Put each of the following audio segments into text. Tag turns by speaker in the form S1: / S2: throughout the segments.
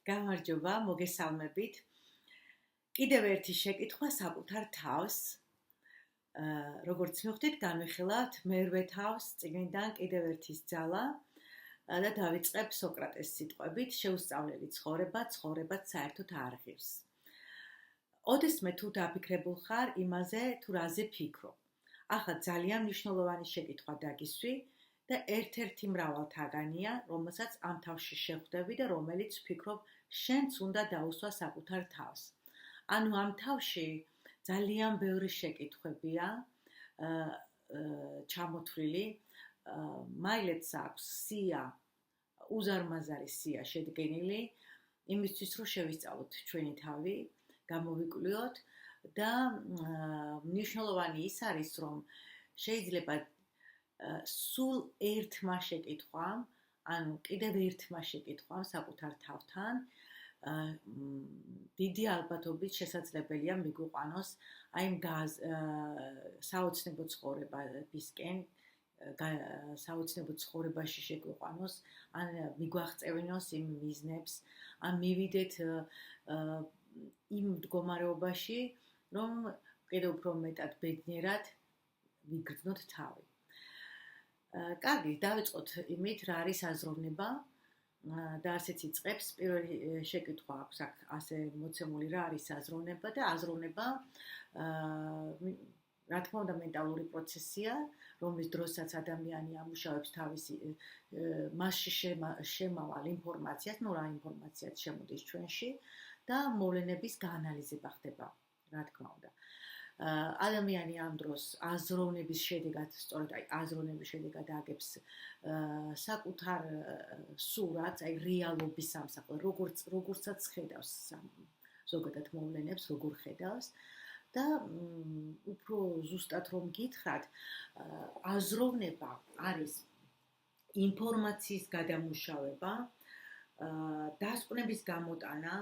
S1: გამარჯობა, მოგესალმებით. კიდევ ერთი შეკითხვა საკუთარ თავს. Როგორც მივხვდით, განვიხილავთ მერვე თავს წიგნიდან კიდევ ერთის ძალა და დავიწყებ სოკრატეს სიტყვებით, შეუსწავლელი ცხოვრება, ცხოვრებაც საერთოდ არ ღირს. ოდესმე თუ დაფიქრებულ ხარ იმაზე, თუ რაზე ფიქრობ. ახლა ძალიან მნიშვნელოვანი შეკითხვა დაგისვი და ერთ-ერთი მრავალთაგანია, რომელსაც ამ თავში შეხვდები და რომელიც ვფიქრობ, შენც უნდა დაუსვა საკუთარ თავს. ანუ ამ თავში ძალიან ბევრი შეკითხვებია ჩამოთვლილი, მაილეთს აქვს სია, უზარმაზარი სია შედგენილი, იმისთვის რომ შევისწავლოთ ჩვენი თავი, გამოვიკვლიოთ და მნიშვნელოვანი ის არის, რომ შეიძლება სულ ერთმა შეკითხვამ, ანუ კიდევ ერთმა შეკითხვამ საკუთარ თავთან დიდი ალბათობით შესაძლებელია მიგვიყვანოს აი იმ საოცნებო ცხოვრებისკენ, საოცნებო ცხოვრებაში შეგვიყვანოს, ან მიგვაღწევინოს იმ მიზნებს, ან მივიდეთ იმ მდგომარეობაში, რომ კიდევ უფრო მეტად ბედნიერად ვიგრძნოთ თავი. კარგი, დავიწყოთ იმით, რა არის აზროვნება და ასეც იწყებს. პირველი შეკითხვა აქვს აქ ასე მოცემული, რა არის აზროვნება და აზროვნება რა თქმა უნდა მენტალური პროცესია, რომლის დროსაც ადამიანი ამუშავებს თავისი მასში შემავალ ინფორმაციას, რა ინფორმაციაც შემოდის ჩვენში და მოვლენების გაანალიზება ხდება, რა თქმა უნდა. ადამიანი ამ დროს აზროვნების შედეგად, სწორედ აი აზროვნების შედეგად აგებს საკუთარ სურათს, აი რეალობის სამსახურს, როგორცაც ხედავს ზოგადად მოვლენებს, როგორ ხედავს და უფრო ზუსტად რომ გითხრათ, აზროვნება არის ინფორმაციის გადამუშავება, დასკვნების გამოტანა,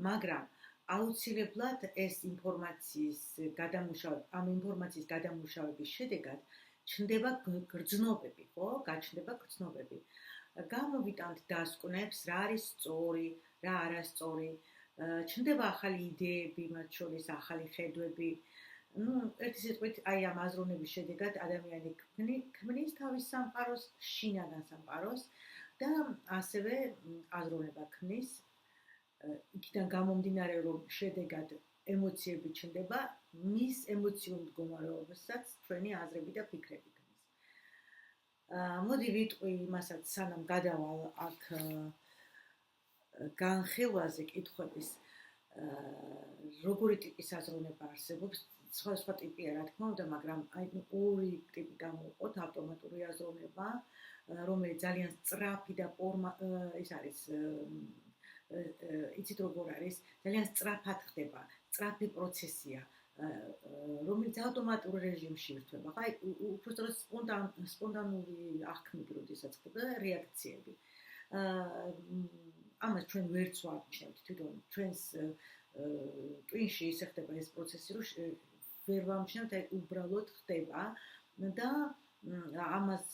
S1: მაგრამ აუცილებლად ეს ინფორმაციის გადამუშავების შედეგად ჩნდება გრძნობები, ხო? გაჩნდება გრძნობები. გამოვიტანთ დასკვნებს, რა არის სწორი, რა არასწორი, ჩნდება ახალი იდეები, მათ შორის ახალი ხედვები. ერთი სიტყვით, აი ამ აზროვნების შედეგად ადამიანი ქმნის თავის სამყაროს, შინაგან სამყაროს და ასევე აზროვნება ქმნის იქიდან გამომდინარე, რომ შედეგად ემოციები ჩნდება, მის ემოციურ მდგომარეობასაც ჩვენი აზრები და ფიქრები ქმნის. მოდი ვიტყვი იმასაც, სანამ გადავალ აქ განხილვაზე კითხვების, როგორი ტიპის აზროვნება არსებობს, სხვა ტიპია, რა თქმა უნდა, მაგრამ აი ორი ტიპი გამოვყოთ, ავტომატური აზროვნება, რომელიც ძალიან სწრაფი და ის არის იცით როგორ არის, ძალიან სწრაფად ხდება, სწრაფი პროცესია, რომელიც ავტომატურ რეჟიმში ირთვება. აი, უბრალოდ სპონტანური აღქმები, როდესაც ხდება რეაქციები. ამას ჩვენ ვერც ვამჩნევთ, თვითონ ჩვენს ტვინში ისე ხდება ეს პროცესი, რომ ვერ ვამჩნევთ, აი უბრალოდ ხდება და ამას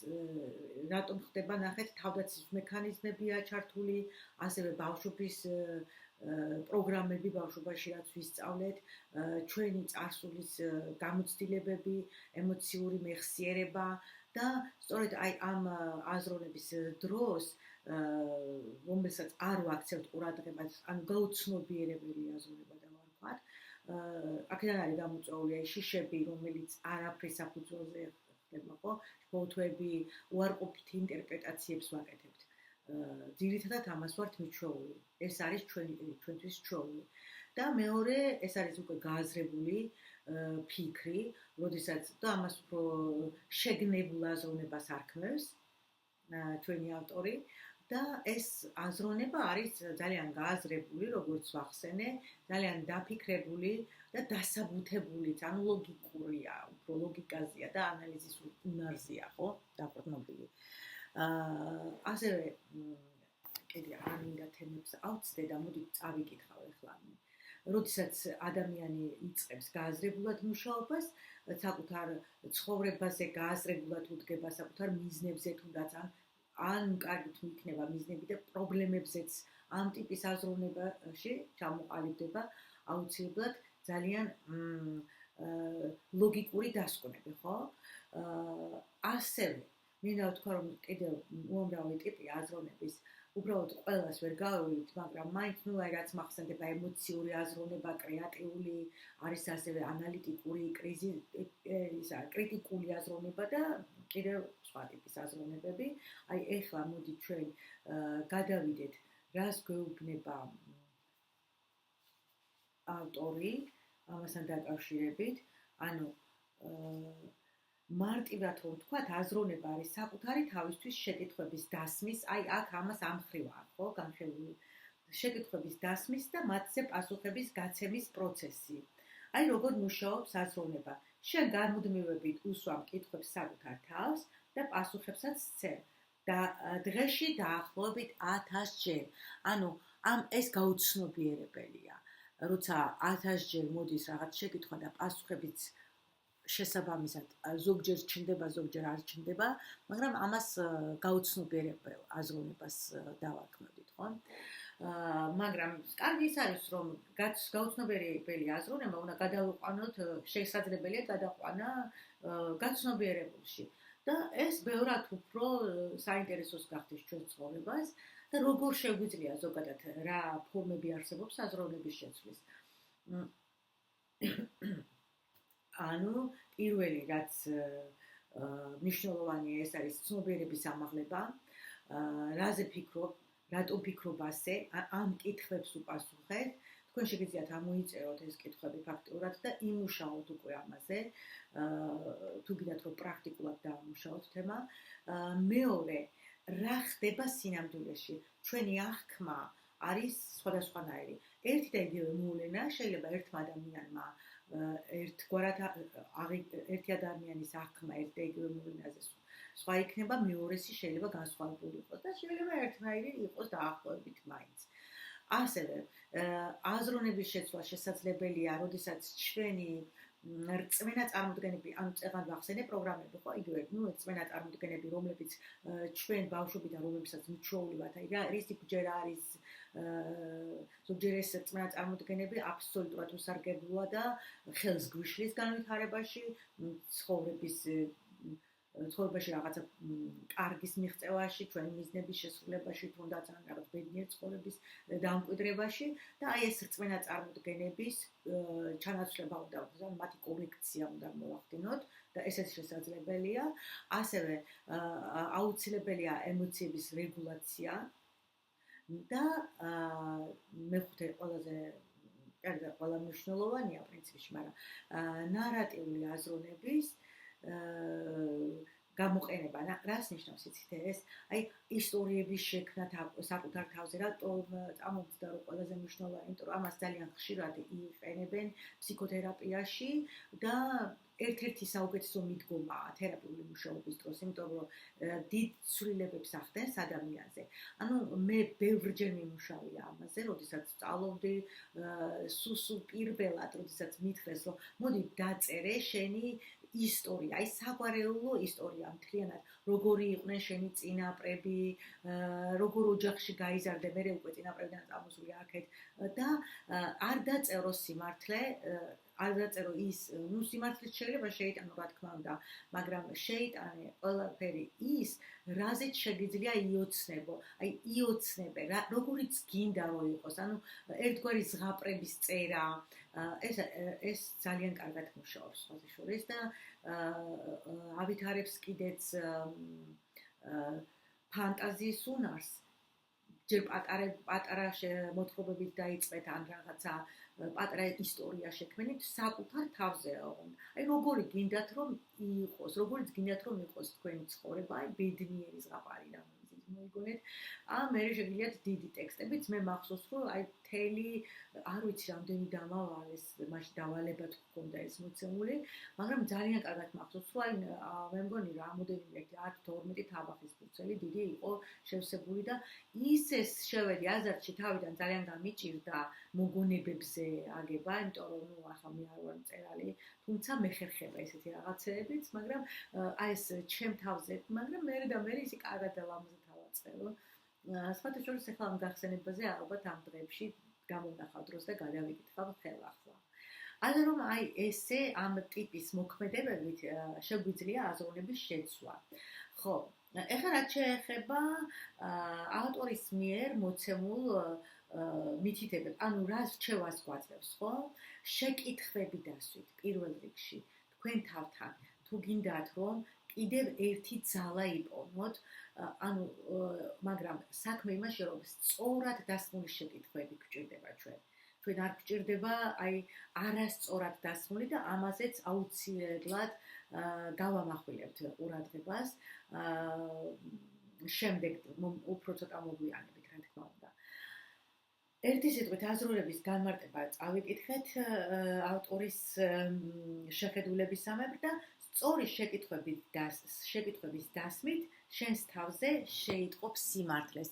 S1: რატომ ხდება, ნახეთ, თავდაცვის მექანიზმებია ჩართული, ასევე ბავშვობის პროგრამები ბავშვობაში რაც ვისწავლეთ, ჩვენი წარსულის გამოცდილებები, ემოციური მეხსიერება და სწორედ აი ამ აზროვნების დროს, რომელსაც არ ვაქცევთ ყურადღებას, ანუ გაუცნობიერებელი აზროვნება და ვარქვათ, აქედან არის გამოწვეული აი შიშები, რომელიც არაფრის საფუძველზე ხდება, ხო? ფოტოები, უარყოფით ინტერპრეტაციებს ვაკეთებთ. ძირითადად ამას ვართ მიჩვეული. ეს არის ჩვენთვის ჩვეული. და მეორე, ეს არის უკვე გააზრებული ფიქრი, როდესაც და ამას უფრო შეგნებულ აზროვნებას არქმევს ჩვენი ავტორი და ეს აზროვნება არის ძალიან გააზრებული, როგორც ვახსენე, ძალიან დაფიქრებული და დასაბუთებულიც, ანუ ლოგიკურია, უფრო ლოგიკაზეა და ანალიზის უნარზეა, ხო? დაყრდნობილი. ასევე კიდე არ მინდა თემებს ავწდე და მოდი წავიკითხავ ახლა. როდესაც ადამიანი იწყებს გააზრებულად მუშაობას, საკუთარ ცხოვრებაზე გააზრებულად უდგება, საკუთარ მიზნებზე თუნდაც ან ან კარგით მიიქნება მიზნები და პრობლემებზეც ამ ტიპის აზროვნებაში ჩამოყალიბდება აუცილებლად ძალიან ლოგიკური დასკვნები, ხო? ასევე მინდა ვთქვა, რომ კიდევ უამრავი ტიპი აზროვნების უბრალოდ ყველას ვერ გავივით, მაგრამ მაინც აი რაც მახსენდება ემოციური აზროვნება, კრეატიული, არის ასევე ანალიტიკური, კრიტიკული აზროვნება და კიდევ სხვა ტიპის აზროვნებები. აი ეხლა მოდი ჩვენ გადავიდეთ, რას გვეუბნება ავტორი ამასთან დაკავშირებით, ანუ მარტივად რომ ვთქვათ, აზროვნება არის საკუთარი თავისთვის შეკითხვების დასმის, აი აქ ამას ამხრივაა, ხო, განხილული შეკითხვების დასმის და მათზე პასუხების გაცემის პროცესი. აი როგორ მუშაობს აზროვნება. შენ გამუდმივებით უსვამ კითხვებს საკუთარ თავს და პასუხებსაც სცემ. და დღეში დაახლოებით 1000 ჯერ. ანუ ეს გაუცნობიერებელია. როცა 1000 ჯერ მოდის რაღაც შეკითხვა და პასუხებიც შესაბამისად ზოგჯერ ჩნდება, ზოგჯერ არ ჩნდება, მაგრამ ამას გაუცნობიერებელ აზროვნებას დავარქმევდით, ხო? მაგრამ კარგი ის არის, რომ გაუცნობიერებელი აზროვნება უნდა გადავიყვანოთ, შესაძლებელია გადაყვანა გაცნობიერებულში. და ეს ბევრად უფრო საინტერესოს გახდეს ჩვენ ცხოვრებას და როგორ შეგვიძლია ზოგადად რა ფორმები არსებობს აზროვნების შეცვლის. ანუ პირველი რაც მნიშვნელოვანია ეს არის ცნობიერების ამაღლება, რაზე ფიქრობ, რატომ ფიქრობ ასე, ამ კითხვებს უპასუხეთ, თქვენ შეგიძლიათ ამოიწეროთ ეს კითხვები ფაქტურად და იმუშაოთ უკვე ამაზე, თუ გინდათ რომ პრაქტიკულად დაამუშაოთ თემა. მეორე, რა ხდება სინამდვილეში? ჩვენი აღქმა არის სხვადასხვანაირი. ერთი და იგივე მოვლენა შეიძლება ერთმა ადამიანმა ერთგვარად ერთი ადამიანის აღქმა ერთ და იგივე მოვლენაზე სხვა იქნება, მეორესი შეიძლება განსხვავებული იყოს და შეიძლება ერთნაირი იყოს დაახლოებით მაინც. ასევე აზროვნების შეცვლა შესაძლებელია, როდესაც ჩვენი რწმენა წარმოდგენები, ანუ წეგან ვახსენე პროგრამები, ხო, იგივე, რწმენა წარმოდგენები, რომლებიც ჩვენ ბავშვობიდან რომლებსაც მიჩვეული ვართ, აი რა რისიბჯერ არის ზოგჯერ ეს რწმენა წარმოდგენები აბსოლუტურად უსარგებლოა და ხელს გვიშლის განვითარებაში, ცხოვრებაში რაღაცა კარგის მიღწევაში, ჩვენი მიზნების შესრულებაში, თუნდაც ან რაღაც ბედნიერ ცხოვრების დამკვიდრებაში და აი ეს რწმენა წარმოდგენების ჩანაცვლება უნდა ვქნათ, ან მათი კორექცია უნდა მოვახდინოთ და ესეც შესაძლებელია. ასევე აუცილებელია ემოციების რეგულაცია და მეხუთე ყველაზე ყველა მნიშვნელოვანია პრინციპში, მაგრამ ნარატიული აზროვნების გამოყენება, რას ნიშნავს იცით ეს? აი ისტორიების შექმნა საკუთარ თავზე, რატომ წამოვიდა რომ ყველაზე მნიშვნელოვანი, იმიტომ რომ ამას ძალიან ხშირად იყენებენ ფსიქოთერაპიაში და ერთ-ერთი საუკეთესო მიდგომაა თერაპიული მუშაობის დროს, იმიტომ რომ დიდ ცვლილებებს ახდენს ადამიანზე. ანუ მე ბევრჯერ მიმუშავია ამაზე, როდესაც სწავლობდი, სულ პირველად, როდესაც მითხრეს, რომ მოდი დაწერე შენი ისტორია, აი საგვარეულო ისტორია მთლიანად, როგორი იყვნენ შენი წინაპრები, როგორ ოჯახში გაიზარდე, მე უკვე წინაპრებიდან წამოსული აქეთ და არ დაწერო სიმართლე, არ დაწერო ის, სიმართლე შეიძლება შეიტანო, რა თქმა უნდა, მაგრამ შეიტანე ყველაფერი ის, რაზეც შეგიძლია იოცნებო, აი იოცნებე, როგორიც გინდა რომ იყოს, ანუ ერთგვარი ზღაპრების წერა, ეს ძალიან კარგად მუშაობს სხვათა შორის და ავითარებს კიდეც ფანტაზიის უნარს. ჯერ პატარა მოთხრობებით დაიწყეთ ან რაღაცა პატარა ისტორია შექმნით საკუთარ თავზე. აი როგორი გინდათ რომ იყოს, როგორიც გინდათ რომ იყოს თქვენი ცხოვრება, აი ბედნიერი ზღაპარი და მოიგონეთ. მე შეგიძლიათ დიდი ტექსტებიც, მე მახსოვს რომ აი მთელი არ ვიცი რამდენი დამავალეს, მაშინ დავალებად ჰქონდა ეს მოცემული, მაგრამ ძალიან კარგად მახსოვს რომ აი მე მგონი რამოდენიმე 10-12 თაბახის ფურცელი დიდი იყო შევსებული და ის შევედი აზარში თავიდან ძალიან გამიჭირდა მოგონებებზე აგება, იმიტომ რომ ახლა მე არ ვარ მწერალი, თუმცა მეხერხება ესეთი რაღაცეებიც, მაგრამ აი ეს ჩემ თავზე, მაგრამ მე ისი კარგად დავამზადე დავიწყო. სხვათა შორის ახლა ამ გახსენებაზე ალბათ ამ დღეებში გამოვნახავ დროს და გადავიკითხავ ხელახლა. ანუ რომ აი ესე ამ ტიპის მოქმედებებით შეგვიძლია აზროვნების შეცვლა. ხო, ეხლა რაც შეეხება ავტორის მიერ მოცემულ მითითებებს, ანუ რა რჩევას გვაძლევს, ხო? შეკითხვები დასვით პირველ რიგში თქვენ თავთან, თუ გინდათ რომ კიდევ ერთი ძალა იპოვნოთ, ანუ მაგრამ საქმე იმაში რომ სწორად დასმული შეკითხვები გვჭირდება ჩვენ. ჩვენ არ გვჭირდება აი არასწორად დასმული და ამაზეც აუცილებლად გავამახვილებთ ყურადღებას. შემდეგ უფრო ცოტა მოგვიანებით, რა თქმა უნდა. ერთი სიტყვით აზროვნების განმარტება წავიკითხეთ ავტორის შეხედულებისამებრ და სწორი შეკითხვების დასმით შენს თავზე შეიტყობ სიმართლეს.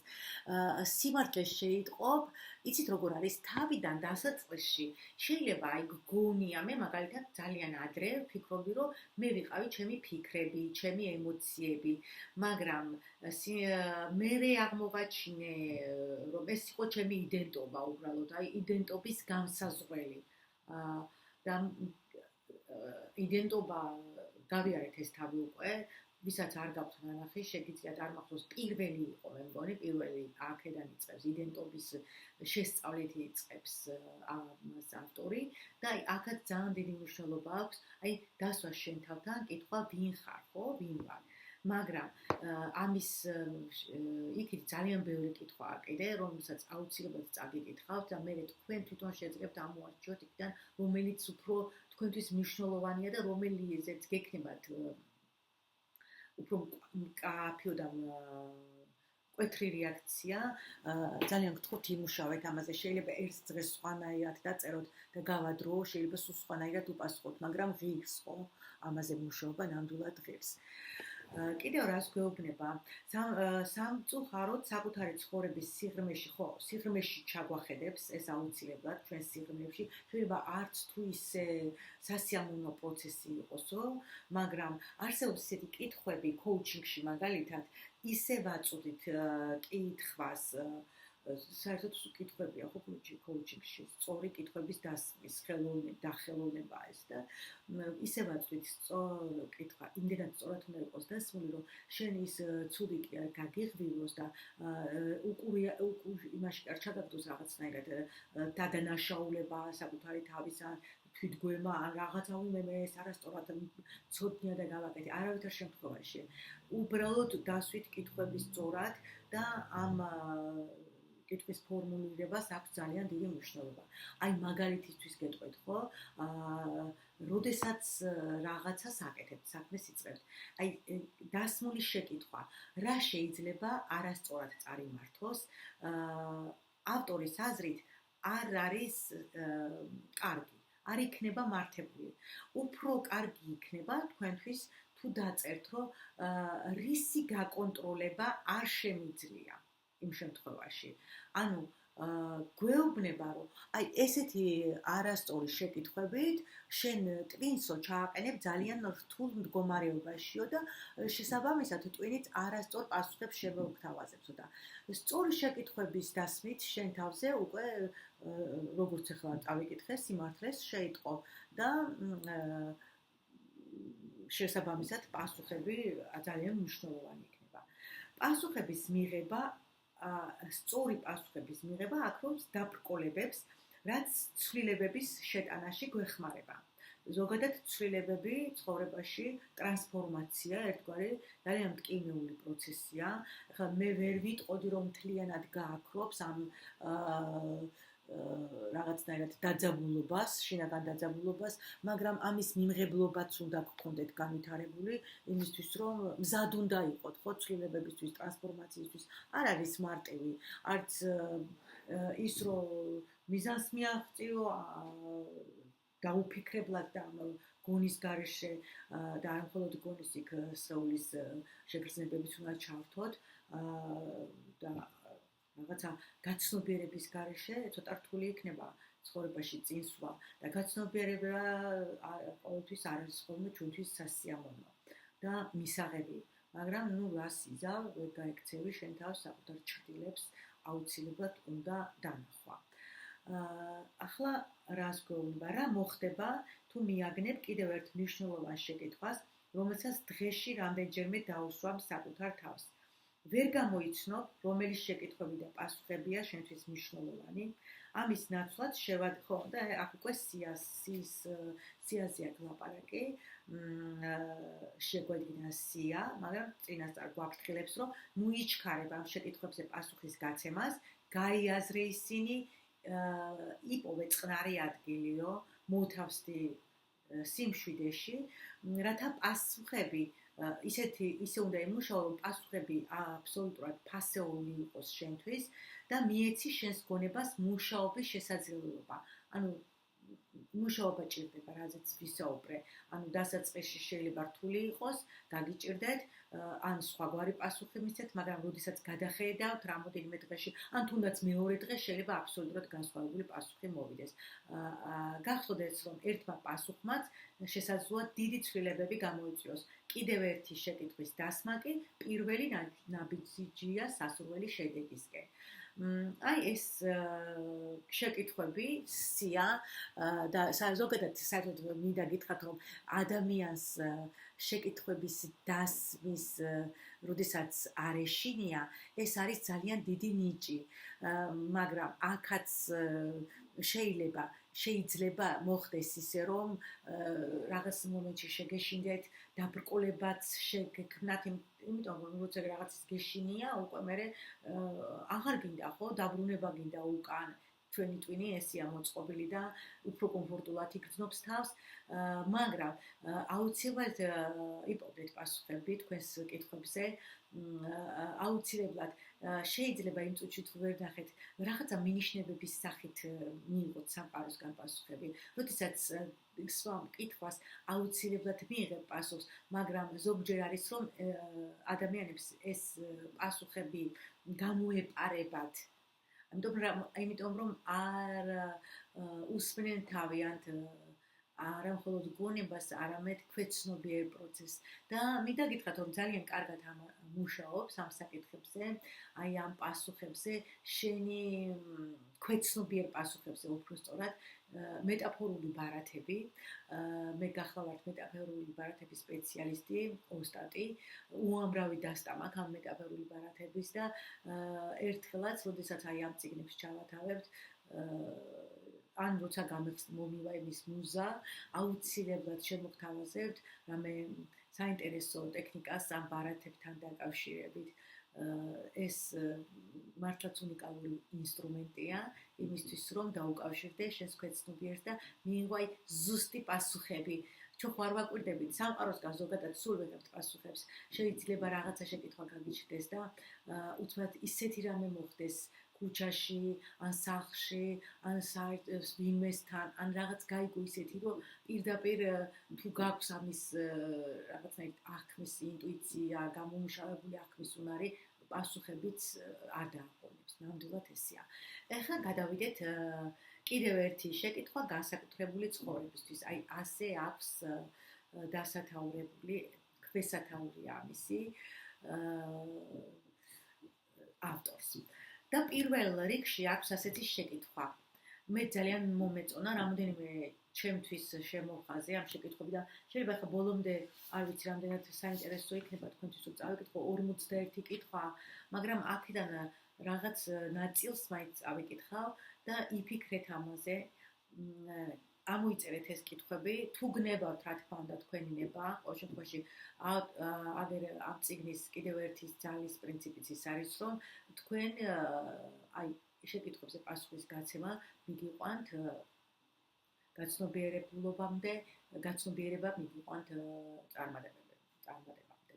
S1: სიმართლეს შეიტყობ, იცით როგორ არის, თავიდან დასაწყისში შეიძლება აი გგონია, მე მაგალითად ძალიან ადრე ვფიქრობდი, რომ მე ვიყავი ჩემი ფიქრები, ჩემი ემოციები, მაგრამ მერე აღმოვაჩინე, რომ ეს იყო ჩემი იდენტობა უბრალოდ, აი იდენტობის განსაზღვრელი. და იდენტობა გავიარეთ ეს თავი უკვე, ვისაც არ გაქვთ ნანახი, შეგიძლიათ არ მახსოვს, პირველი იყო, მე მგონი, პირველი აქედან იწყებს იდენტობის შესწავლით იწყებს ამას ავტორი და აი აქაც ძალიან დიდი მნიშვნელობა აქვს, აი დასვა შენ თავთან, კითხვა ვინ ხარ, ხო, ვინ ვარ. მაგრამ ამის იქით ძალიან ბევრი კითხვაა კიდე, რომელსაც აუცილებლად წაგიკითხავთ და მე თქვენ თვითონ შეძლებთ ამოარჩიოთ იქიდან, რომელიც უფრო თქვენთვის მნიშვნელოვანია და რომელზეც გექნებათ უფრო მკაფიო და მკვეთრი რეაქცია. ძალიან გთხოვთ იმუშავეთ ამაზე, შეიძლება ერთ დღეს სხვანაირად დაწეროთ და გავადრო, შეიძლება სულ სხვანაირად უპასუხოთ, მაგრამ ღირს ხო ამაზე მუშაობა ნამდვილად ღირს. კიდევ რას გვეუბნება? სამწუხაროდ საკუთარი ცხოვრების სიღრმეში, ხო, სიღრმეში ჩაგვახედებს, ეს აუცილებლად ჩვენ სიღრმეში, შეიძლება არც თუ ისე სასიამოვნო პროცესი იყოსო, მაგრამ არსებობს ისეთი კითხვები კოუჩინგში მაგალითად, ისე ვაწვდით კითხვას, საერთოდ კითხვებია ხო კოუჩინგში, სწორი კითხვების დასმის ხელოვნება ეს და ისე ვაწვდით კითხვა, იმდენად სწორად უნდა იყოს დასმული, რომ შენ ის ცუდი კი არ გაგიღვივოს და იმაში კი არ ჩაგაგდოს რაღაცნაირად დადანაშაულება საკუთარი თავის თვითგვემა ან რაღაცა უნდა ეს არასწორად ცოდნია და გავაკეთე, არავითარ შემთხვევაში. უბრალოდ დასვით კითხვების სწორად და ამ კითხვის ფორმულირებას აქვს ძალიან დიდი მნიშვნელობა. აი მაგალითისთვის გეტყვით, ხო? როდესაც რაღაცას აკეთებთ, საქმეს იწყებთ. აი დასმული შეკითხვა, რა შეიძლება არასწორად წარიმართოს? ავტორის აზრით არ არის კარგი, არ იქნება მართებული. უფრო კარგი იქნება თქვენთვის თუ დაწერთ, რომ რისი გაკონტროლება არ შემიძლია. იმ შემთხვევაში. ანუ გვეუბნება, რომ აი ესეთი არასწორი შეკითხვებით შენ ტვინსო ჩააყენებ ძალიან რთულ მდგომარეობაშიო და შესაბამისად ტვინიც არასწორ პასუხებს შემოგთავაზებსო და სწორი შეკითხვების დასმით შენ თავზე უკვე როგორც ახლა წავიკითხე, სიმართლეს შეიტყო და შესაბამისად პასუხები ძალიან მნიშვნელოვანი იქნება. პასუხების მიღება სწორი პასუხების მიღება აკრავს დაბრკოლებებს, რაც ცვლილებების შეტანაში გვეხმარება. ზოგადად ცვლილებები ცხოვრებაში ტრანსფორმაცია ერთგვარი ძალიან მტკივნეული პროცესია. ახლა მე ვერ ვიტყოდი რომ მთლიანად გააქრობს ამ რაღაცნაირად დაძაბულობას, შინაგან დაძაბულობას, მაგრამ ამის მიმღებლობაც უნდა გქონდეთ განვითარებული, იმისთვის რომ მზად უნდა იყოთ, ხო, ცვლილებებისთვის, ტრანსფორმაციისთვის. არ არის მარტივი, არც ის რომ მიზანს მიაღწიო დაუფიქრებლად და გონის გარეშე და არ მხოლოდ გონის იქ სროლის შეგრძნებებიც უნდა ჩავთოთ და რაღაცა გაცნობიერების გარეშე ცოტა რთული იქნება ცხოვრებაში წინსვლა და გაცნობიერება ყოველთვის არ არის ხოლმე ჩვენთვის სასიამოვნო და მისაღები მაგრამ ნუ რას იზავ, ვერ გაიქცევი შენ თავს საკუთარ ჭრილებს აუცილებლად უნდა დანახვა. ახლა რას გვეუბნება, რა მოხდება თუ მიაგნებ კიდევ ერთ მნიშვნელოვან შეკითხვას, რომელსაც დღეში რამდენჯერმე დაუსვამ საკუთარ თავს. ვერ გამოიცნობ, რომელი შეკითხვები და პასუხებია შენთვის მნიშვნელოვანი. ამის ნაცვლად ხო და აქ უკვე სიაზეა გლაპარაკი, შეგვედგინა სია, მაგრამ წინასწარ გვაფრთხილებს, რომ მუიჩქარებ ამ შეკითხვებზე პასუხის გაცემას, გაიაზრე ისინი, იპოვე წყნარი ადგილიო, მოთავსდი სიმშვიდეში, რათა პასუხები ისე უნდა იმუშაო, რომ პასუხები აბსოლუტურად ფასეული იყოს შენთვის და მიეცი შენს გონებას მუშაობის შესაძლებლობა. ანუ მუშაობა ჭირდება, რაზეც ვისაუბრე. ანუ დასაწყისში შეიძლება რთული იყოს, გაგიჭირდეთ, ან სხვაგვარი პასუხი მისცეთ, მაგრამ როდესაც გადახედავთ რამოდენიმე დღეში, ან თუნდაც მეორე დღეს შეიძლება აბსოლუტურად განსხვავებული პასუხი მოვიდეს. გახსოვდეთ, რომ ერთმა პასუხმაც შესაძლოა დიდი ცვლილებები გამოიწვიოს. კიდევ ერთი შეკითხვის დასმა კი პირველი ნაბიჯია სასურველი შედეგისკენ. აი ეს შეკითხვები სია და ზოგადად საერთოდ მინდა გითხრათ, რომ ადამიანს შეკითხვების დასმის, როდესაც არ ეშინია, ეს არის ძალიან დიდი ნიჭი, მაგრამ აქაც შეიძლება მოხდეს ისე, რომ რაღაც მომენტში შეგეშინდეთ, დაბრკოლებაც შეგექმნათ, იმიტომ რომ როცა რაღაცის გეშინია, უკვე მერე აღარ გინდა, ხო, დაბრუნება გინდა უკან. ჩვენი ტვინი ესია მოწყობილი და უფრო კომფორტულად იგრძნობს თავს, მაგრამ აუცილებლად იპოვდეთ პასუხები თქვენს კითხვებზე, აუცილებლად შეიძლება იმ წუთში თუ ვერ ნახეთ, რაღაცა მინიშნებების სახით მიიღოთ სამყაროსგან პასუხები. როდესაც სვამ კითხვას აუცილებლად მიიღებ პასუხს, მაგრამ ზოგჯერ არის რომ ადამიანებს ეს პასუხები გამოეპარებათ. იმიტომ რომ არ უსმენენ თავიანთ არა მხოლოდ გონებას, არამედ ქვეცნობიერ პროცესს. და მინდა გითხრათ, რომ ძალიან კარგად მუშაობს ამ საკითხებზე, აი ამ პასუხებზე, შენი ქვეცნობიერ პასუხებზე უბრალოდ მეტაფორული ბარათები. მე გახლავართ მეტაფორული ბარათების სპეციალისტი, ოსტატი, უამრავი დასტა მაქვს ამ მეტაფორული ბარათების და ერთხელაც, როდესაც აი ამ წიგნებს ჩავათავებთ, ან როცა მომივა იმის მუზა, აუცილებლად შემოგთავაზებთ რამე საინტერესო ტექნიკას ამ ბარათებთან დაკავშირებით. ეს მართლაც უნიკალური ინსტრუმენტია იმისთვის, რომ დაუკავშირდე შენს ქვეცნობიერს და მიიღო ზუსტი პასუხები. ჩვენ ხარ ვაკვირდებით სამყაროსგან ზოგადად სულ ვიღებთ პასუხებს. შეიძლება რაღაცა შეკითხვა გაგიჩნდეს და უცბად ისეთი რამე მოხდეს ქუჩაში, ან სახლში, ან ვინმესთან, ან რაღაც გაიგო ისეთი, რომ პირდაპირ თუ გაქვს ამის რაღაცნაირად აღქმის ინტუიცია, გამომუშავებული აღქმის უნარი, პასუხებიც არ დააყოლებს. ნამდვილად ესეა. ეხლა გადავიდეთ კიდევ ერთი შეკითხვა განსაკუთრებული ცხოვრებისთვის. აი ასე აქვს დასათაურებული, ქვესათაურია ამისი ავტორს. და პირველ რიგში აქვს ასეთი შეკითხვა. მე ძალიან მომეწონა რამოდენიმე ჩემთვის შემოვხაზე ამ შეკითხვები და შეიძლება ხა ბოლომდე არ ვიცი რამდენად საინტერესო იქნება თქვენთვის რომ წავიკითხო 41 კითხვა, მაგრამ აქედან რაღაც ნაწილს მაინც წავიკითხავ და იფიქრეთ ამაზე. ამოიწერეთ ეს კითხვები, თუ გნებავთ რა თქმა უნდა თქვენი ნება, ყოველ შემთხვევაში ამ წიგნის კიდევ ერთი ძალის პრინციპიც ის არის, რომ თქვენ აი შეკითხვებზე პასუხის გაცემა მიგიყვანთ გაცნობიერება მიგიყვანთ წარმატებამდე.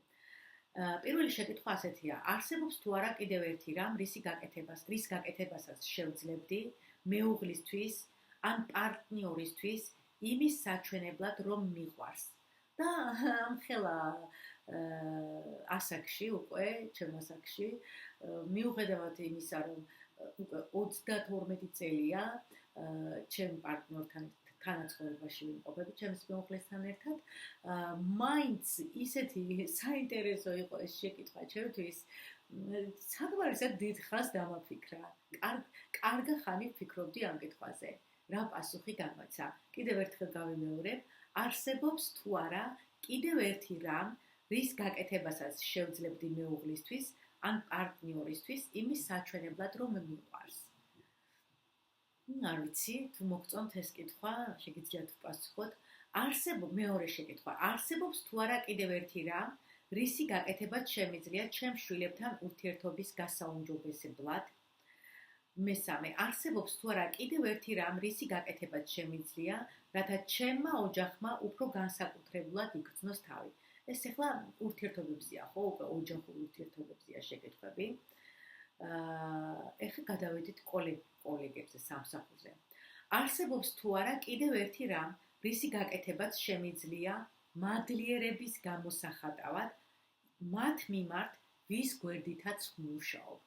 S1: პირველი შეკითხვა ასეთია: არსებობს თუ არა კიდევ ერთი რამ, რის გაკეთებასაც შევძლებდი მეუღლისთვის ან პარტნიორისთვის იმის საჩვენებლად, რომ მიყვარს. და ამხელა ასაკში უკვე, ჩემ ასაკში, მიუხედავად იმისა, რომ უკვე 32 წელია ჩემ პარტნიორთან თანაცხოვრებაში ვიმყოფებით ჩემს მეუღლესთან ერთად. მაინც ისეთი საინტერესო იყო ეს შეკითხვა ჩემთვის. საკმარისად დიდ ხანს დამაფიქრა. კარგა ხანი ვფიქრობდი ამ კითხვაზე. რა პასუხი გამოიცა? კიდევ ერთხელ გავიმეორებ, არსებობს თუ არა კიდევ ერთი რამ, რის გაკეთებასაც შევძლებდი მეუღლისთვის ან პარტნიორისთვის იმის საჩვენებლად, რომ მიყვარს. არ ვიცი, თუ მოგწონთ ეს კითხვა, შეგიძლიათ ვპასუხოთ. მეორე შეკითხვა. არსებობს თუ არა კიდევ ერთი რამ, რისი გაკეთებაც შემიძლია ჩემს შვილებთან ურთიერთობის გასაუმჯობესებლად? მესამე, არსებობს თუ არა კიდევ ერთი რამ, რისი გაკეთებაც შემიძლია, რათა ჩემმა ოჯახმა უფრო განსაკუთრებულად იგრძნოს თავი. ეს ახლა ურთიერთობებზია, ხო, უკვე ოჯახურ ურთიერთობებზია შეკითხვები. ეხლა გადავედით კოლეგებზე სამსახურზე. არსებობს თუ არა კიდევ ერთი რამ, რისი გაკეთებაც შემიძლია მადლიერების გამოსახატავად მათ მიმართ, ვის გვერდითაც ვმუშაობ.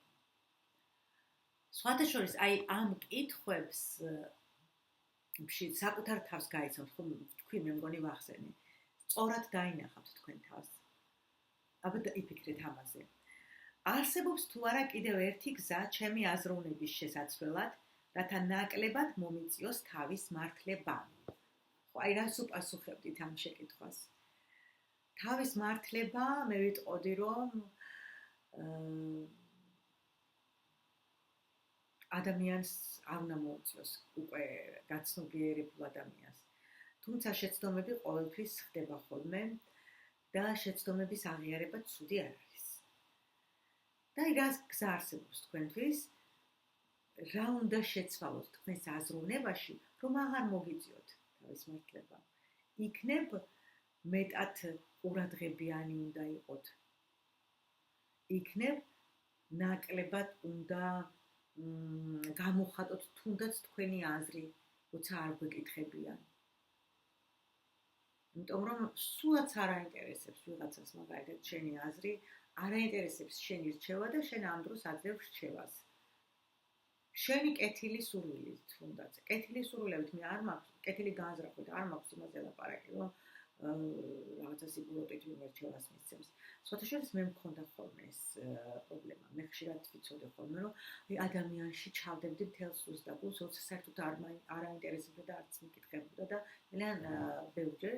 S1: სხვათა შორის, ამ კითხვებს საკუთარ თავს გაიცნობთ, ხო, თქვი მე მგონი ვახსენე. სწორად დაინახავთ თქვენ თავს. აბა იფიქრეთ ამაზე. არსებობს თუ არა კიდევ ერთი გზა ჩემი აზროვნების შესაცვლელად, რათა ნაკლებად მომიწიოს თავის მართლება. ხო, რას უპასუხებდით ამ შეკითხვას? თავის მართლება, მე ვიტყოდი, რომ ადამიანს არ უნდა მოუწიოს უკვე გაცნობიერებულ ადამიანს. თუმცა შეცდომები ყოველთვის ხდება ხოლმე და შეცდომების აღიარება ცუდი არ არის. და რას გზა არსებობს თქვენთვის? რა უნდა შეცვალოთ თქვენს აზროვნებაში, რომ აღარ მოგიწიოთ თავის მართლება? იქნებ მეტად ყურადღებიანი უნდა იყოთ. იქნებ ნაკლებად უნდა გამოხატოთ თუნდაც თქვენი აზრი, როცა არ გვეკითხებიან. იმიტომ რომ სულაც არ აინტერესებს ვიღაცას მაგალითად შენი აზრი, არ აინტერესებს შენი რჩევა და შენ ამ დროს აძლევ რჩევას. შენი კეთილი სურვილი თუნდაც. კეთილი სურვილებით მე არ მაქვს, კეთილი განზრახვით არ მაქვს იმაზე ლაპარაკი, რომ რაღაცა სიკვდილით მიმერჩევას მისცემს. სხვათა შორის მე მქონდა ხოლმე ეს პრობლემა. მე ხშირად ვიცოდი ხოლმე, რომ ადამიანში ჩავდებდი მთელ სულს და გულს, როცა საერთოდ არ აინტერესებდა და არც მიკითხებოდა და ნძალიან ბევრჯერ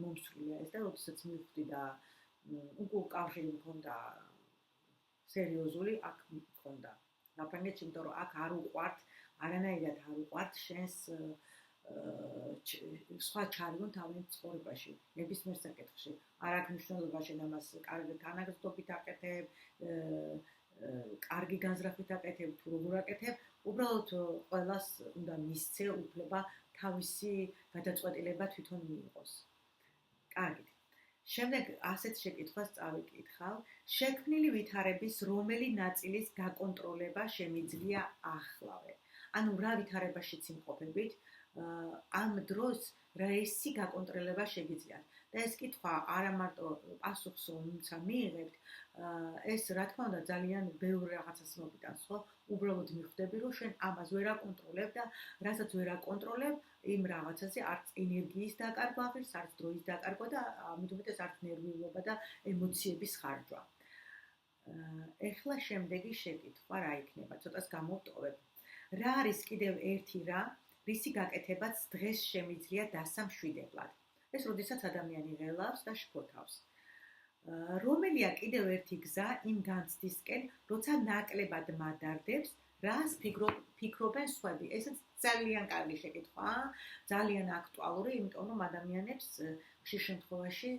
S1: მომსვლია ეს და როდესაც მივხვდი და უკვე კავშირი მქონდა სერიოზული, აქ მქონდა. ლაპარაკი, იმიტომ რომ აქ არ უყვართ, არანაირად არ უყვართ შენს სხვა ჩარიონ თავის ცხოვრებაში, ნებისმიერ საკითხში. არ აქვს მნიშვნელობა შენ ამას კარგი თანაგრძნობით აკეთებ, კარგი განზრახვით აკეთებ, თუ როგორ აკეთებ, უბრალოდ ყველას უნდა მისცე უფლება თავისი გადაწყვეტილება თვითონ მიიღოს. კარგით. შემდეგ ასეთ შეკითხვას წავიკითხავ. შექმნილი ვითარების რომელი ნაწილის გაკონტროლება შემიძლია ახლავე? ანუ რა ვითარებაშიც იმყოფებით, ამ დროს რისი გაკონტროლება შეგიძლიათ? და ეს კითხვა არა მარტო პასუხს რომცა მიიღებთ, ეს რა თქმა უნდა ძალიან ბევრ რაღაცას მოგიტანს, ხო? უბრალოდ მიხვდები, რომ შენ ამას ვერ აკონტროლებ და რასაც ვერ აკონტროლებ, იმ რაღაცაზე არც ენერგიის დაკარგვა აღარ, არც დროის დაკარგვა და ამიტომაც არც ნერვიულობა და ემოციების ხარჯვა. ეხლა შემდეგი შეკითხვა რა იქნება? ცოტას გამოვტოვებ. რა არის კიდევ ერთი რამ, რისი გაკეთებაც დღეს შემიძლია დასამშვიდებლად? ეს როდესაც ადამიანი ღელავს და შფოთავს. რომელია კიდევ ერთი გზა იმ განცდისკენ, როცა ნაკლებად მადარდებს, რას ფიქრობენ სხვები? ესეც ძალიან კარგი შეკითხვაა, ძალიან აქტუალური, იმიტომ რომ ადამიანებს ხშირ შემთხვევაში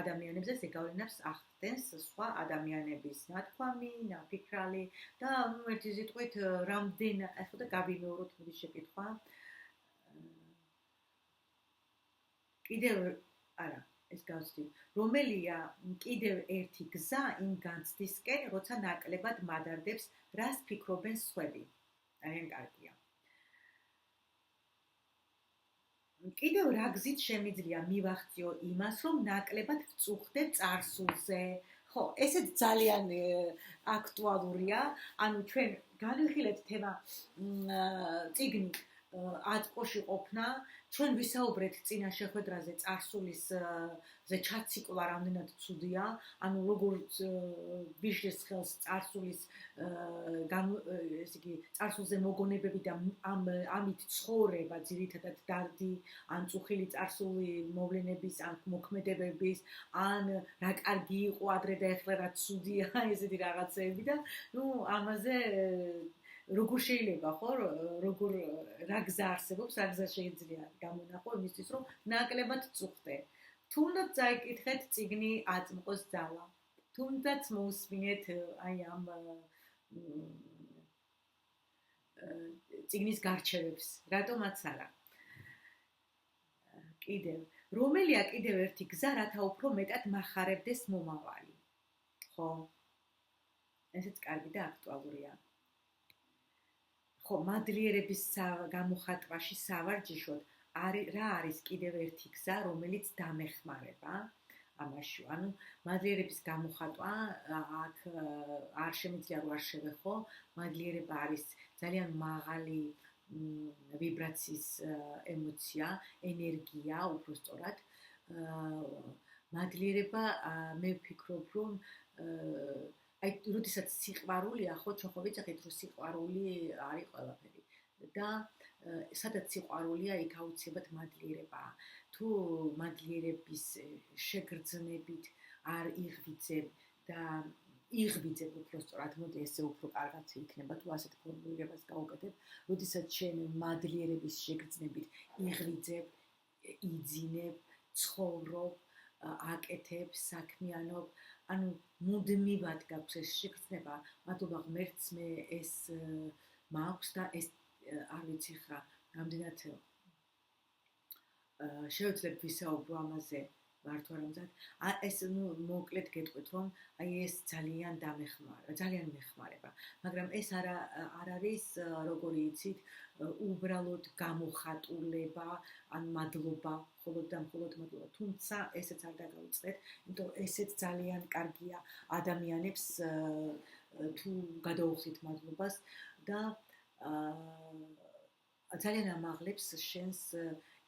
S1: ადამიანებზე ზეგავლენას ახდენს სხვა ადამიანების ნათქვამი, ნაფიქრალი და ერთი სიტყვით რამდენი ახლა და გავიმეოროთ მოდი შეკითხვა. კიდევ არა, ეს გავცდი. რომელია კიდევ ერთი გზა იმ განცდისკენ, როცა ნაკლებად მადარდებს, რას ფიქრობენ სხვები? ძალიან კარგია. კიდევ რა გზით შემიძლია მივახციო იმას, რომ ნაკლებად ვწუხდე წარსულზე? ხო, ესეც ძალიან აქტუალურია. ანუ ჩვენ განვიხილეთ თემა წიგნი აწმყოში ყოფნა, ჩვენ ვისაუბრეთ წინა შეხვედრაზე წარსულის ზე ჩაციკლა რამდენად ცუდია, ანუ როგორც ვიშლის ხელს წარსულის ესე იგი წარსულზე მოგონებები და ამით ცხოვრება ძირითადად დარდი ან წუხილი წარსული მოვლენების ან მოქმედებების ან რა კარგი იყო ადრე და ეხლა რა ცუდია ესეთი რაღაცეები და ნუ ამაზე როგორ შეიძლება ხო როგორ რა გზა არსებობს რა გზა შეიძლება გამონახო იმისთვის რომ ნაკლებად წუხდე თუნდაც წაიკითხეთ წიგნი აწმყოს ძალა თუნდაც მოусმინეთ აი ამ წიგნის გარჩევებს რატომაც არა კიდევ რომელია კიდევ ერთი გზა რათა უფრო მეტად მახარებდეს მომავალი ხო ესეც კარგი და აქტუალურია ხო მადლიერების გამოხატვაში სავარჯიშოდ რა არის კიდევ ერთი გზა რომელიც დამეხმარება ამაში ანუ მადლიერების გამოხატვა აქ არ შემიძლია რომ არ შევეხო მადლიერება არის ძალიან მაღალი ვიბრაციის ემოცია ენერგია უბრალოდ მადლიერება მე ვფიქრობ რომ აი როდესაც სიყვარულია ხო ჩვენ ხო ვიცით რომ სიყვარული არის ყველაფერი და სადაც სიყვარულია იქ აუცილებლად მადლიერებაა თუ მადლიერების შეგრძნებით არ იღვიძებ და იღვიძებ უბრალოდ მოდი ესე უფრო კარგად იქნება თუ ასეთ ფორმულირებას გავუკეთებ როდესაც შენ მადლიერების შეგრძნებით იღვიძებ იძინებ ცხოვრობ აკეთებ საქმიანობ ანუ მუდმივად გაქვს ეს შეგრძნება მადლობა ღმერთს მე ეს მაქვს და ეს არ ვიცი ხა რამდენად შევძლებ ვისაუბრო ამაზე ვარ თუ არა მზად ეს ნუ მოკლედ გეტყვით რომ აი ეს ძალიან მეხმარება მაგრამ ეს არ არის როგორი იცით უბრალოდ გამოხატულება ან მადლობა მხოლოდ და მხოლოდ მადლობა თუმცა ესეც არ დაგავიწყეთ იმიტომ რომ ესეც ძალიან კარგია ადამიანებს თუ გადაუხდით მადლობას და ძალიან ამაღლებს შენს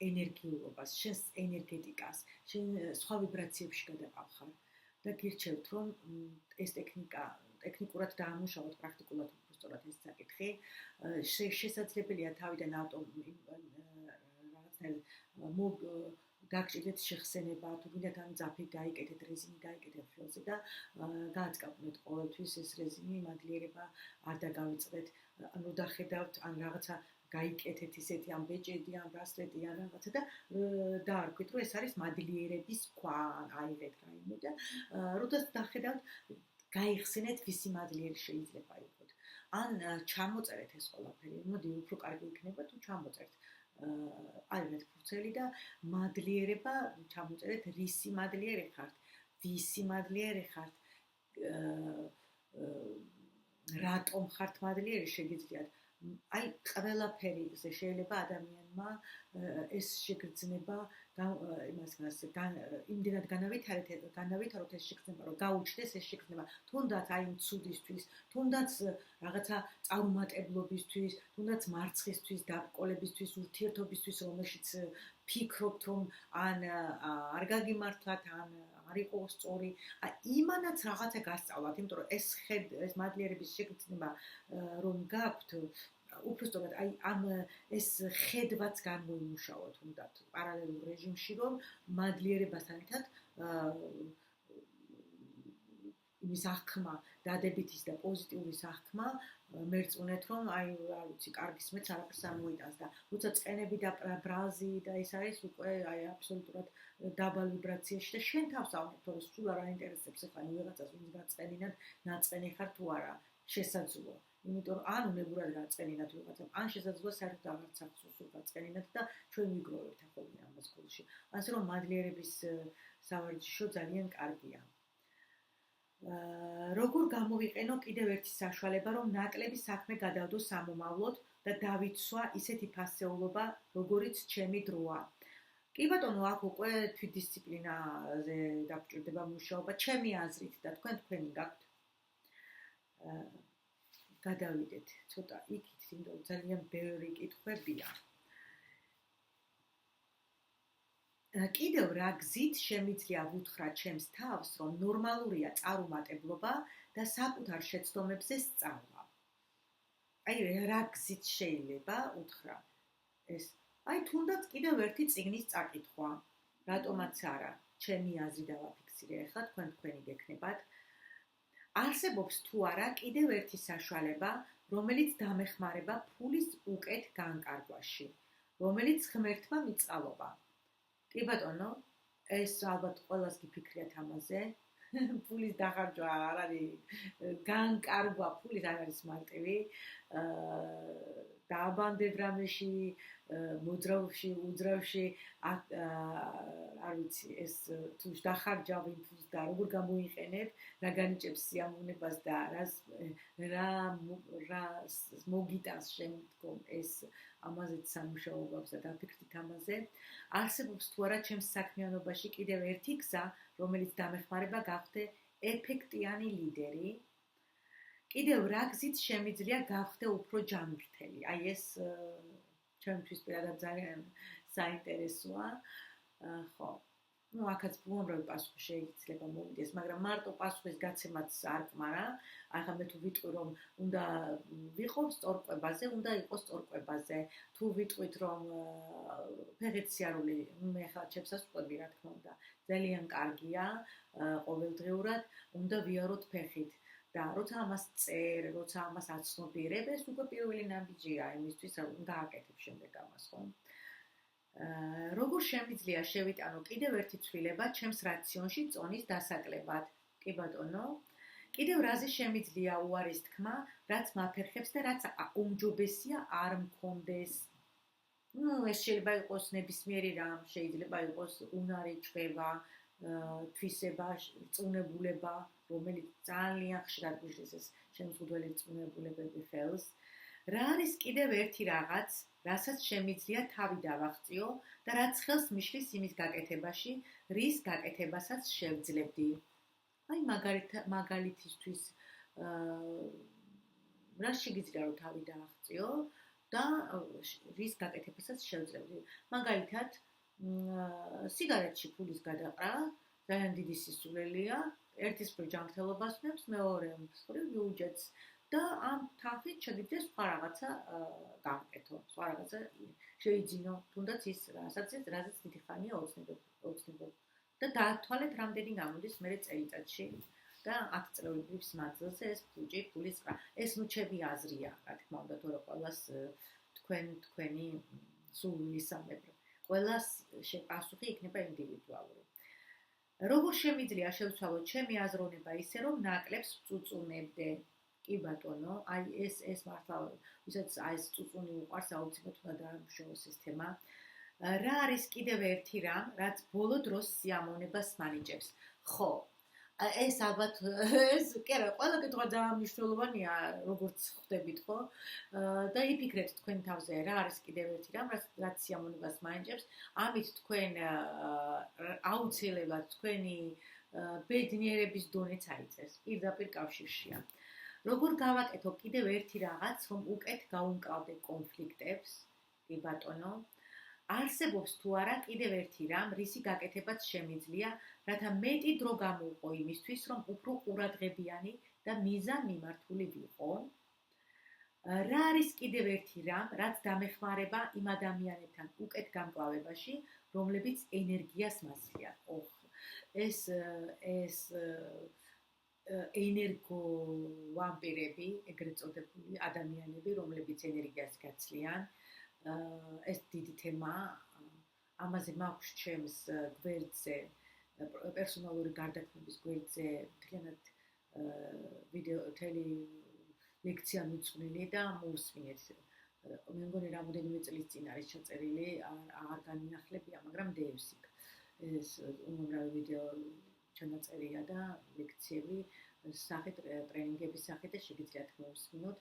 S1: ენერგიულობას, შენს ენერგეტიკას, შენ სხვა ვიბრაციებში გადაყავხარ და გირჩევთ რომ ეს ტექნიკურად დაამუშავოთ პრაქტიკულად უბრალოდ ეს საკითხი შესაძლებელია თავიდან რაღაცნაირად გაგჭირდეთ შეხსენება თუ გინდათ ან ძაფი გაიკეთეთ რეზინი გაიკეთეთ ხელზე და გააწყაბნეთ ყოველთვის ეს რეზინი მადლიერება არ დაგავიწყდეთ ანუ დახედავთ ან რაღაცა გაიკეთეთ ისეთი ამ ბეჭედი ან ბრასლეტი ან რაღაცა და დაარქვით რომ ეს არის მადლიერების ქვა აიღეთ რაიმე და როდესაც დახედავთ გაიხსენეთ ვისი მადლიერი შეიძლება იყოთ ან ჩამოწერეთ ეს ყველაფერი მოდი უფრო კარგი იქნება თუ ჩამოწერთ აიღეთ ფურცელი და მადლიერება ჩამოწერეთ რისი მადლიერი ხართ ვისი მადლიერი ხართ რატომ ხართ მადლიერი შეგიძლიათ აი ყველაფერი შეიძლება ადამიანმა ეს შეგრძნება იმას იმდენად განავითაროთ ეს შეგრძნება რომ გაუჩნდეს ეს შეგრძნება თუნდაც აი ცუდისთვის თუნდაც რაღაცა წარუმატებლობისთვის თუნდაც მარცხისთვის დაბრკოლებისთვის ურთიერთობისთვის რომელშიც ფიქრობთ რომ ან არ გაგიმართლათ ან არ იყო სწორი იმანაც რაღაცა გასწავლათ იმიტომ რომ ეს მადლიერების შეგრძნება რომ გაქვთ უბრალოდ აი ამ ეს ხედვაც გამოიმუშავოთ უნდათ პარალელურ რეჟიმში რომ მადლიერებასთან ერთად იმის აღქმა დადებითის და პოზიტიურის აღქმა მერწმუნეთ რომ აი არ ვიცი კარგის მეც არაფერს არ მოიტანს და როცა წყენები და ბრაზი და ეს არის უკვე აი აბსოლუტურად დაბალ ვიბრაციაში და შენ თავს ავნებ რომ სულ არ აინტერესებს ახლა ვიღაცას ვინც გაწყენინათ ნაწყენი ხარ თუ არა შესაძლოა იმიტომ რომ ან უნებურად გაწყენინათ ვიღაცამ ან შესაძლოა საერთოდ აღარც აქვს სულ გაწყენინათ და ჩვენ ვიგროვებთ ახლა ამას გულში ასე რომ მადლიერების სავარჯიშო ძალიან კარგია როგორ გამოვიყენო კიდევ ერთი საშუალება რომ ნაკლები საქმე გადავდო სამომავლოდ და დავიცვა ისეთი ფასეულობა როგორიც ჩემი დროა კი ბატონო აქ უკვე თვითდისციპლინაზე დაგჭირდება მუშაობა ჩემი აზრით და თქვენი გაქვთ გადავიდეთ ცოტა იქით იმიტომ ძალიან ბევრი კითხვებია კიდევ რა გზით შემიძლია ვუთხრა ჩემს თავს, რომ ნორმალურია წარუმატებლობა და საკუთარ შეცდომებზე სწავლა. აი რა გზით შეიძლება უთხრა ეს? აი თუნდაც კიდევ ერთი წიგნის წაკითხვა, რატომაც არა, ჩემი აზრი დავაფიქსირე ახლა თქვენი გექნებათ. არსებობს თუ არა კიდევ ერთი საშუალება, რომელიც დამეხმარება ფულის უკეთ განკარგვაში, რომელიც ღმერთმა მიწყალობა. კი ბატონო, ეს ალბათ ყველას გიფიქრიათ ამაზე. ფულის დახარჯვა არ არის განკარგვა, ფულის არ არის მარტივი. დააბანდებ რამეში, მოძრავში, უძრავში, არ ვიცი, ეს თუ დახარჯავ იმ ფულს და როგორ გამოიყენებ, რა განიჭებს სიამოვნებას და რა მოგიტანს შემდგომ ეს ამაზეც სამუშაოებს და დაფიქრდით ამაზე. არსებობს თუ არა ჩემს საქმიანობაში კიდევ ერთი გზა, რომელიც დამეხმარება გავხდე ეფექტიანი ლიდერი. კიდევ რა გზით შემიძლია გავხდე უფრო ჯანმრთელი. აი ეს ჩემთვის პირადად ძალიან საინტერესოა. ხო. ну, აქაც უამრავი პასუხი შეიძლება მოვიდეს, მაგრამ მარტო პასუხის გაცემაც არ კმარა. ახლა მე თუ ვიტყვი, რომ უნდა ვიყო სწორკვებაზე, უნდა იყოს სწორკვებაზე. თუ ვიტყვით, რომ ფეხით სიარული, მე ახლა ჩემსაც ვყვები, რა თქმა უნდა, ძალიან კარგია, ყოველდღიურად უნდა ვიაროთ ფეხით. და როცა ამას წერ, როცა ამას აცნობიერებ, ეს უკვე პირველი ნაბიჯია იმისთვის, რომ გააკეთებ შემდეგ ამას, ხო? როგორ შემიძლია შევიტანო კიდევ ერთი ცვლილება ჩემს რაციონში წონის დასაკლებად? კი ბატონო, კიდევ რაზე შემიძლია უარის თქმა, რაც მაფერხებს და რაც უმჯობესია არ მქონდეს? ну, ეს შეიძლება იყოს ნებისმიერი რამ, შეიძლება იყოს უნარი, ჭრება, თვისება, რწმუნებულება, რომელიც ძალიან ხშირად გვიშლის ეს შემზღუდველი რწმუნებულებები ხელს. რა არის კიდევ ერთი რაღაც, რასაც შემიძლია თავი დავაღწიო და რაც ხელს მიშლის იმის გაკეთებაში, რის გაკეთებასაც შევძლებდი. აი მაგალითისთვის რა შეგიძლია რომ თავი დავაღწიო და რის გაკეთებასაც შევძლებდი. მაგალითად, სიგარეტში ფულის გადაყრა ძალიან დიდი სისულელია, ერთის მხრივ ჯანმრთელობას ვნებს, მეორე მხრივ ბიუჯეტს და ამ თანხით შეგიძლია სხვა რაღაცა გავკეთო, სხვა რაღაცა შეიძინო, თუნდაც ის რაზეც დიდი ხანია ოცნებობ და დაათვალეთ რამდენი გამოდის მერე წელიწადში და 10 წლების მანძილზე ეს ბიუჯეტი ფულის ყრა. ეს ნუ ჩემი აზრია, რა თქმა უნდა, თორე ყველას თქვენი სულისამებრ. ყველას პასუხი იქნება ინდივიდუალური. როგორ შემიძლია შევცვალო ჩემი აზროვნება ისე, რომ ნაკლებს ვწუწუნებდე? კი ბატონო, აი ეს მართლა, ვისაც აი ეს წუწუნი უყვარს, აუცილებლად უნდა დაამუშავოს ეს თემა. რა არის კიდევ ერთი რამ, რაც ბოლო დროს სიამოვნებას მანიჭებს? ხო, ეს ალბათ ეს კი არა, ყველა კითხვა ძალიან მნიშვნელოვანია, როგორც ხვდებით, ხო? და იფიქრეთ თქვენ თავზე, რა არის კიდევ ერთი რამ, რაც სიამოვნებას მანიჭებს. ამით თქვენ აუცილებლად თქვენი ბედნიერების დონეც აიწევს, პირდაპირ კავშირშია. როგორ გავაკეთო კიდევ ერთი რაღაც, რომ უკეთ გაუმკლავდე კონფლიქტებს? კი ბატონო, არსებობს თუ არა კიდევ ერთი რამ, რისი გაკეთებაც შემიძლია, რათა მეტი დრო გამოვყო იმისთვის, რომ უფრო ყურადღებიანი და მიზანმიმართული ვიყო? რა არის კიდევ ერთი რამ, რაც დამეხმარება იმ ადამიანებთან უკეთ გამკლავებაში, რომლებიც ენერგიას მასწრიან? ოხ, ეს ენერგო ვამპირები, ეგრეთ წოდებული ადამიანები, რომლებიც ენერგიას გაცლიან. ეს დიდი თემაა. ამაზე მაქვს ჩემს გვერდზე, პერსონალური გარდაქმნების გვერდზე მთლიანად ვიდეო ლექცია მიწვნილი და მოусმინეთ. მე მგონი რამოდენიმე წლის წინ არის ჩაწერილი, არ განინახლებია, მაგრამ დევს იქ. ეს უამრავი ვიდეო ჩანაწერია და ლექციები სახით, ტრენინგების სახით და შეგიძლიათ მოусმინოთ.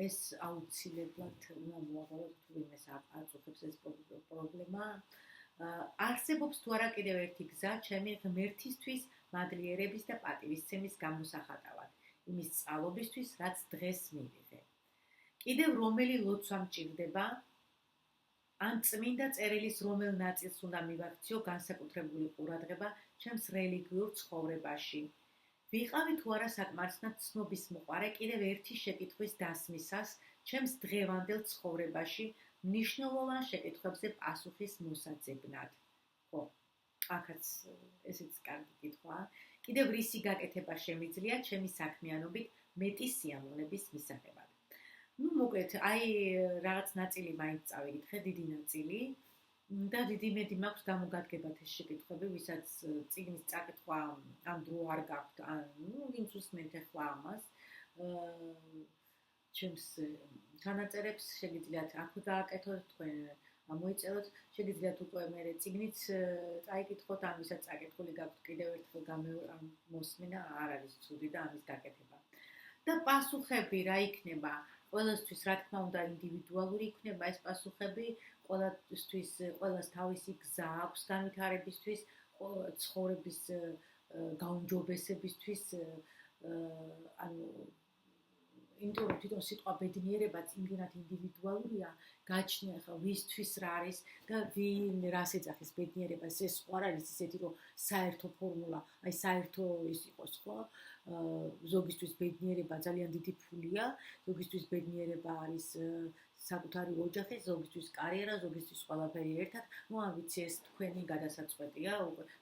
S1: ეს აუცილებლად უნდა მოაღვაროთ, თუ ვინმეს აწუხებს ეს პრობლემა. არსებობს თუ არა კიდევ ერთი გზა ჩემი ღმერთისთვის მადლიერების და პატივისცემის გამოსახატავად, იმის სწავლობისთვის, რაც დღეს მივიღე. კიდევ რომელი ლოცვა მჭირდება? ან წმინდა წერილის რომელ ნაწილს უნდა მივაქციო განსაკუთრებული ყურადღება ჩემს რელიგიურ ცხოვრებაში. ვიყავი თუ არა საკმარისად ცნობის მოყარე კიდევ ერთი შეკითხვის დასმისას ჩემს დღევანდელ ცხოვრებაში მნიშვნელოვან შეკითხვებზე პასუხის მოსაძებნად. ხო, აქაც ესეც კარგი კითხვაა. კიდევ რისი გაკეთება შემიძლია ჩემი საქმიანობით მეტი სიამოვნების მისაღებად. მოკლედ, აი რაღაც ნაწილი მაინც წავიკითხე, დიდი ნაწილი და დიდი იმედი მაქვს გამოგადგებათ ეს შეკითხვები, ვისაც წიგნის წაკითხვა ამ დრო არ გაქვთ, ან ვინც უსმენთ ახლა ამას. ჩემს ჩანაწერებს შეგიძლიათ აქვე გააკეთოთ, თქვენ მოიწეროთ, შეგიძლიათ უკვე მე წიგნიც წაიკითხოთ, ან ვისაც წაკითხული გაქვთ კიდევ ერთხელ მოსმენა არ არის ცუდი და ამის გაკეთება. და პასუხები რა იქნება? ყველასთვის რა თქმა უნდა ინდივიდუალური იქნება ეს პასუხები, ყველას თავისი გზა აქვს განვითარებისთვის, ცხოვრების გაუმჯობესებისთვის, ანუ იმიტომ რომ თვითონ სიტყვა ბედნიერებაც იმდენად ინდივიდუალურია, გაჩნია ხა ვისთვის რა არის და ვინ რას ეძახის ბედნიერებას, ეს სხვა არ არის ისეთი რომ საერთო ფორმულა, აი საერთო ის იყოს ხო? ზოგისთვის ბედნიერება ძალიან დიდი ფულია, ზოგისთვის ბედნიერება არის საკუთარი ოჯახი, ზოგისთვის კარიერა, ზოგისთვის ყველაფერი ერთად. ან ვიცი ეს თქვენი გადასაწყვეტია,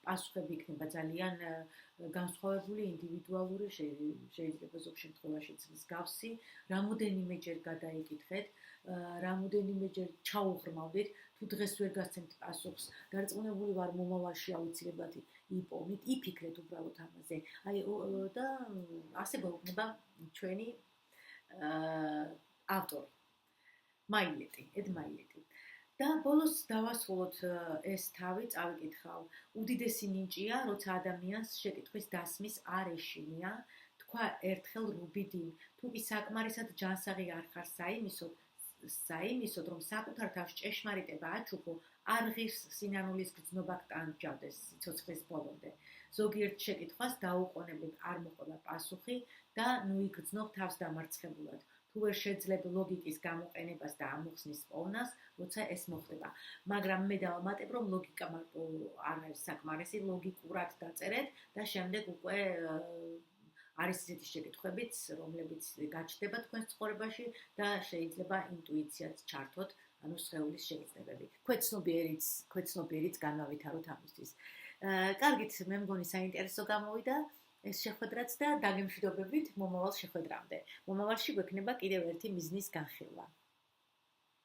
S1: პასუხები იქნება ძალიან განსხვავებული, ინდივიდუალური, შეიძლება ზოგ შემთხვევაშიც მსგავსი, რამოდენიმეჯერ გადაიკითხეთ, რამოდენიმეჯერ ჩაუღრმავდით, თუ დღეს ვერ გასცემთ პასუხს, დარწმუნებული ვარ მომავალში აუცილებლად იპოვნით, იფიქრეთ უბრალოდ ამაზე. აი და ასე გვეუბნება ჩვენი ავტორი. ედ მაილეტი. და ბოლოს დავასრულოთ ეს თავი, წავიკითხავ. უდიდესი ნიჭია, როცა ადამიანს შეკითხვის დასმის არ ეშინია, თქვა ერთხელ რუბიდი, თუ კი საკმარისად ჯანსაღი არ ხარ საიმისოდ, რომ საკუთარ თავს ჭეშმარიტება აჩუქო, არ ღირს სინანულის გრძნობა გტანჯავდეს სიცოცხლის ბოლომდე. ზოგიერთ შეკითხვას დაუყოვნებლივ არ მოყვება პასუხი და ნუ იგრძნობ თავს დამარცხებულად. თუ ვერ შეძლებ ლოგიკის გამოყენებას და ამოხსნის პოვნას, როცა ეს მოხდება. მაგრამ მე დავამატებ, რომ ლოგიკა მარტო არ არის საკმარისი, ლოგიკურად დაწერეთ და შემდეგ უკვე არის ისეთი შეკითხვებიც, რომლებიც გაჩნდება თქვენს ცხოვრებაში და შეიძლება ინტუიციაც ჩართოთ, ანუ სხეულის შეგრძნებები. ქვეცნობიერიც განავითაროთ ამისთვის. კარგით, მე მგონი საინტერესო გამოვიდა ეს შეხვედრაც და დაგემშვიდობებით მომავალ შეხვედრამდე. მომავალში გვექნება კიდევ ერთი მიზნის განხილვა.